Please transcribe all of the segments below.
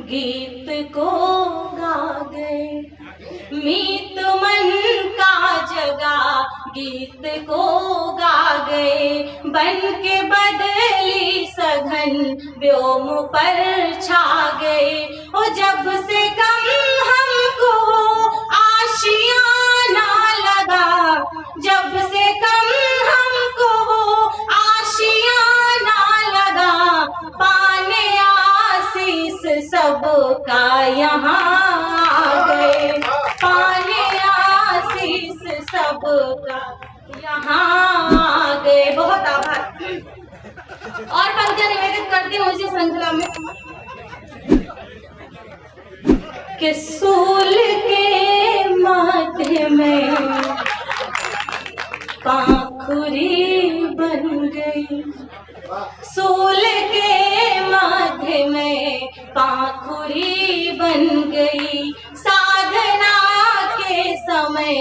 गीत को गा गए। मीत मन का जगा गीत को गा गए। बन के बदली सघन व्योम पर छा गए। ओ जब से गम हमको आशियाना लगा, जब से गम हमको आशियाना लगा, पाने आशीष सबका यहाँ आ गए। पाने आशीष सबका यहाँ आ गए। बहुत आभार। और पंक्तियां निवेदित करती हूँ इसी श्रृंखला में कि सूल के माथे में पाखुरी बन गई। सूल के माथे में पाखुरी बन गई। साधना के समय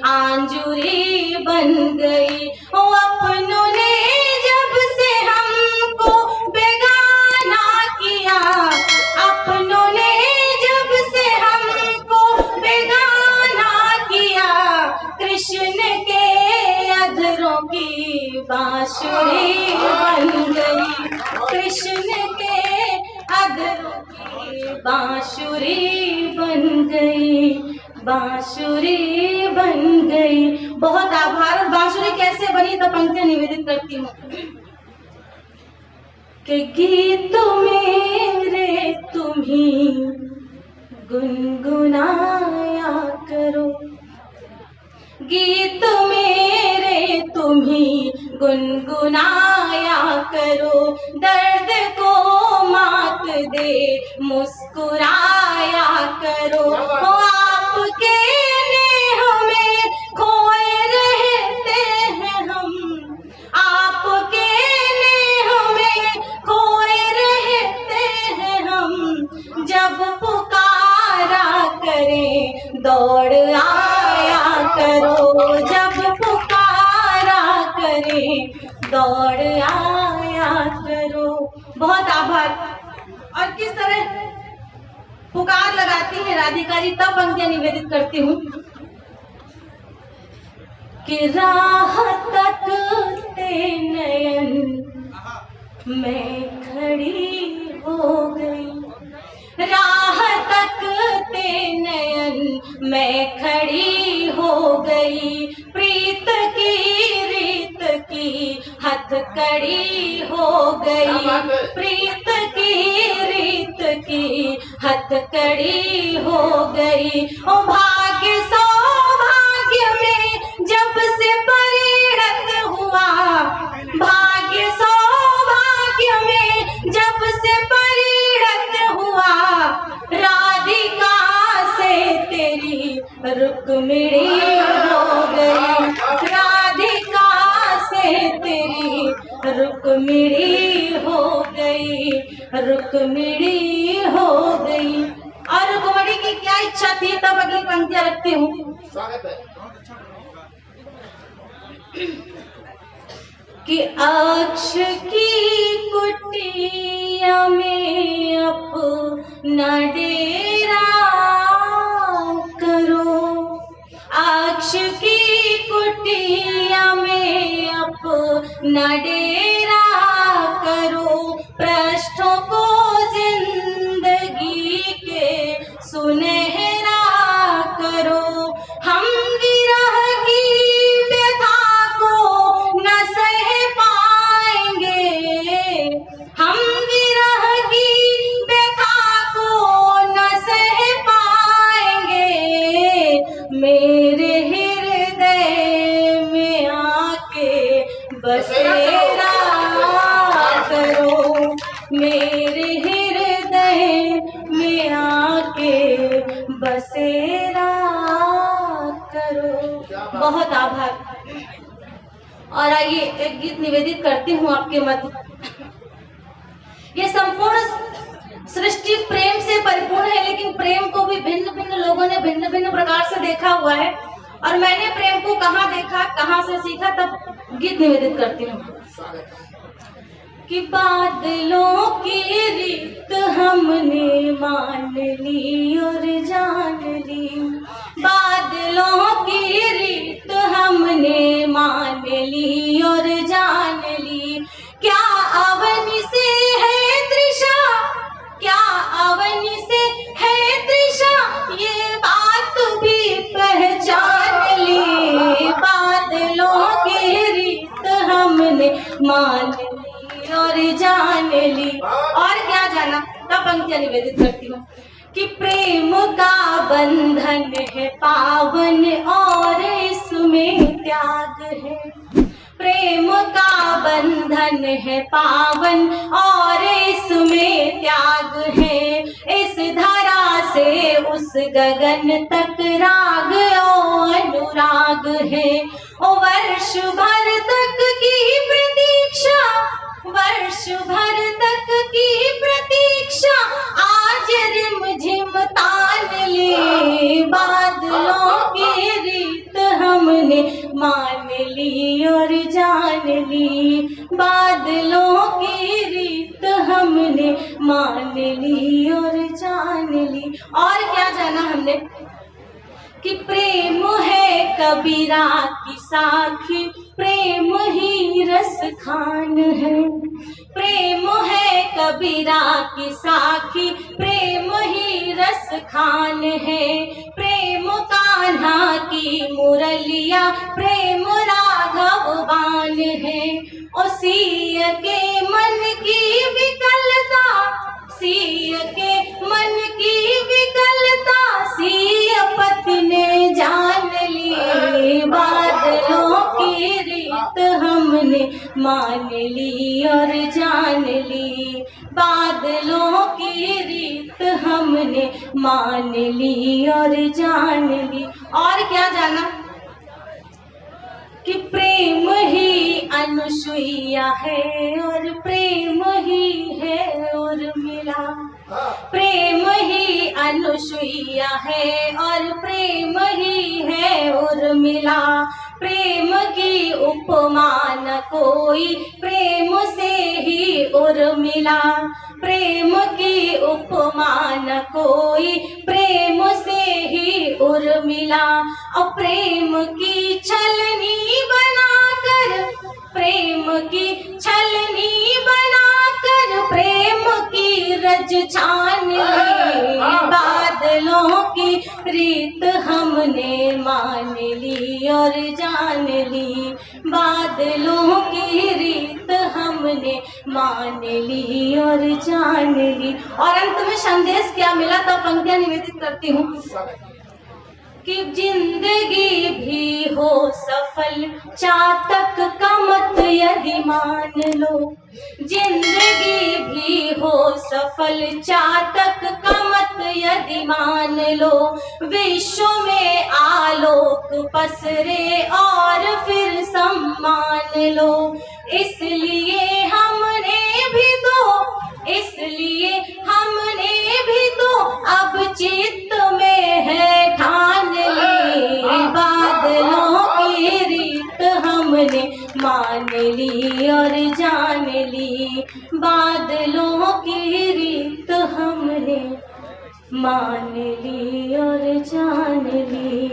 आंजुरी बन गई। ओ अपनों ने जब से हमको बेगाना किया, अपनों ने जब से हमको बेगाना किया, कृष्ण के अधरों की बांसुरी बन गई। कृष्ण के अधरों की बांसुरी बन गई। बांसुरी बन गई। बहुत आभार। बांसुरी कैसे बनी तो पंक्तियां निवेदित करती हूँ कि गीत मेरे तुम्ही गुनगुनाया करो। गीत मेरे तुम्ही गुनगुनाया करो। दर्द को मात दे मुस्कुराया करो। ओ आपके नेह में खोए रहते हैं हम, आपके नेह में खोए रहते हैं हम। जब पुकारा करें दौड़ आया करो। जब पुकारा करें दौड़ आया करो। बहुत आभार। और किस तरह पुकार लगाती है राधिका जी, तब पंक्तियां निवेदित करती हूँ कि राह तकते नयन मैं खड़ी हो गई। राह तकते नयन मैं खड़ी हो गई। प्रीत की रीत की हथकड़ी हो गई। प्रीत की रीत की हथकड़ी हो गई। ओ भाग्य सौभाग्य में जब से परिणत हुआ, भाग्य सौभाग्य में जब से परिणत हुआ, राधिका से तेरी रुक्मिणी हो गई। राधिका से तेरी रुक्मिणी हो गई। रुक्मिणी हो गई। और रुक्मिणी की क्या इच्छा थी, तब अगली पंक्तियां रखती हूँ कि अक्ष की कुटिया में अपना डेरा करो। अक्ष की कुटिया में अपना डेरा करो। पृष्ठों को जिंदगी के सुनहरा करो। हम विरह की व्यथा को न सह पाएंगे। हम विरह की व्यथा को न सह पाएंगे। मेरे हृदय में आके बसेरा करो। मेरे हृदय में आके बसेरा करो। बहुत आभार। और आइए एक गीत निवेदित करती हूँ आपके मध्य। ये संपूर्ण सृष्टि प्रेम से परिपूर्ण है, लेकिन प्रेम को भी भिन्न भिन्न लोगों ने भिन्न भिन्न प्रकार से देखा हुआ है। और मैंने प्रेम को कहाँ देखा, कहाँ से सीखा, तब गीत निवेदित करती हूँ कि बादलों की रीत हमने मान ली और जान ली, बादलों की रीत हमने मान ली और जान ली। क्या अवनि से है तृषा, क्या अवनि से है तृषा, ये बात भी पहचान ली, बादलों की रीत हमने मान ली और जान ली। और क्या जाना, तब पंक्तियां निवेदित करती हूँ कि प्रेम का बंधन है पावन और इसमें त्याग है, प्रेम का बंधन है पावन और इसमें त्याग है। इस धरा से उस गगन तक राग और अनुराग है। ओ वर्ष भर तक की प्रतीक्षा, वर्ष भर तक की प्रतीक्षा आज रिमझिम तान ली, बादलों की रीत हमने मान ली और जान ली, बादलों की रीत हमने मान ली और जान ली। और क्या जाना हमने कि प्रेम है कबीरा की साखी, प्रेम ही रस खान है, प्रेम है कबीरा की साखी, प्रेम ही रस खान है। प्रेम कान्हा की मुरलिया, प्रेम राघव बान है। ओ सिय के मन की विकलता, सिय के मन की विकलता सियपति ने जान ली, बादलों की रीत हमने मान ली और जान ली, बादलों की रीत हमने मान ली और जान ली। और क्या जाना कि प्रेम ही अनुसुईया है और प्रेम ही है और मिला, प्रेम ही अनुसुईया है और प्रेम ही है और मिला। प्रेम की उपमा न कोई, प्रेम से ही और मिला, प्रेम की उपमा न कोई, प्रेम से ही और मिला। और प्रेम की छलनी बनाकर, प्रेम की छलनी बनाकर प्रेम की रज छान ली, बादलों की रीत हमने मान ली और जान ली, बादलों की रीत हमने मान ली और जान ली। और अंत में संदेश क्या मिला, तो पंक्तियां निवेदित करती हूँ कि जिंदगी भी हो सफल चातक का मत यदि मान लो, जिंदगी भी हो सफल चातक का मत यदि मान लो। विश्व में आलोक पसरे और फिर सम्मान लो, इसलिए हमने भी तो, इसलिए हमने भी तो अब चित्त में है ठान ली, बादलों की रीत हमने मान ली और जान ली, बादलों की रीत हमने मान ली और जान ली।